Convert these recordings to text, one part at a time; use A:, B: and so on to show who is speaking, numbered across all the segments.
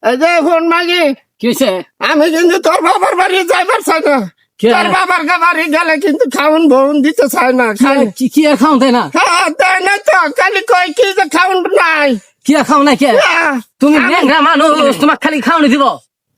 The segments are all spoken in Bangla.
A: এই যে ফোন মাগি
B: কি হয়েছে?
A: আমি কিন্তু তোর বাবার বাড়ি যাইবার চাই না। তোর বাবার বাড়ি গেলে কিন্তু খাউন বউন দিতে চাই না।
B: কি কি আর খাও তাই না?
A: হ্যাঁ তাই না তো খালি কই কি যে খাউন নাই।
B: কি আর খাও নাই কে?
A: আহ,
B: তুমি
A: আমি-
B: ন্যাংরা মানুষ, তোমার খালি খাওয়ানি দিব।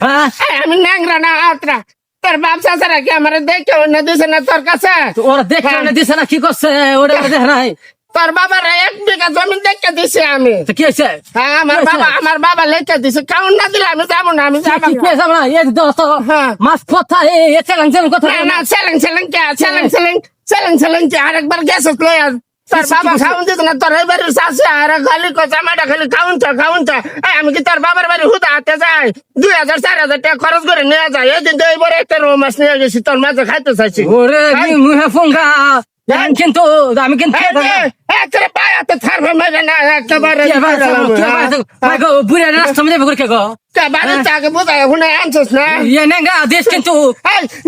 B: হ্যাঁ,
A: আমি ন্যাংরা না আত্রা। তোর বাপ চাচারা কি আমার দেখে অন্য দিছে না তোর কাছে?
B: তো ওরা দেখে
A: হ্যাঁ।
B: না দিছে না, কি করছে ওরা দেখে নাই?
A: তোর বাবার 1 বিঘা জমি দেখে দিছে আমি।
B: তো কি হয়েছে?
A: হ্যাঁ
B: কি হয়েছে?
A: আমার বাবা লেখা দিছে খাউন না দিলে আমি যাবো না, আমি যাবো
B: কি
A: না।
B: হয়েছে আমরা? এই দোস্ত,
A: হ্যাঁ।
B: মাছ কথা, এই চেলাং চেলাং কথা।
A: না না সেলেং কে আরেকবার গেছে লই আর তোর বাবা খাউন দিত না তোর এই বাড়ির শাশি আর খালি জামাটা খালি খাউন তো আমি কি তোর বাবার বাড়ি হুদা হাতে যাই 2000 4000 টাকা খরচ করে নিয়ে যায় এদিন তো এইবার একটা রো মাছ নিয়ে গেছি তোর মাঝে খাইতে চাইছি
B: ওরে মুহে ফোঙ্গা, কিন্তু আমি কিন্তু
A: একেবারে পায়াতে থারবে মেরে না একেবারে
B: বুড়া রাস্তা মধ্যে করে কে গো?
A: বাড়িতে আগে বোঝায় শুনে আনছিস না
B: ইয়ে ন্যাংরা দেশ কিন্তু।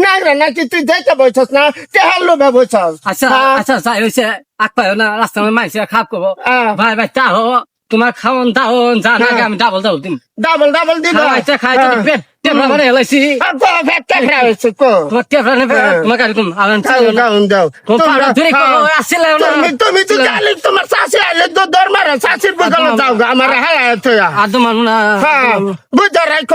A: না রে নাকি তুই দেখতে বইছস না তেহার লোভে বইছস
B: আচ্ছা আচ্ছা আচ্ছা হয়েছে আগ পায় না রাস্তা মধ্যে মাইছে খাপ করবো।
A: হ্যাঁ।
B: ভাই ভাই তাহো তোমার খাওয়ান দাওন জান আগে আমি ডাবল দিন।
A: ডাবল দিব
B: খাইতে খাইতে পেট টেপরা করে হেলাইছি। তোমার টেপরা নেবে তোমার গাড়ি কোন আলান আসলে
A: তুমি তো জানি তোমার শাশি আইলে তো দরমারে শাশির বদলে যাও আমার হালায়
B: আদম মানুষ না
A: বুঝা রাখো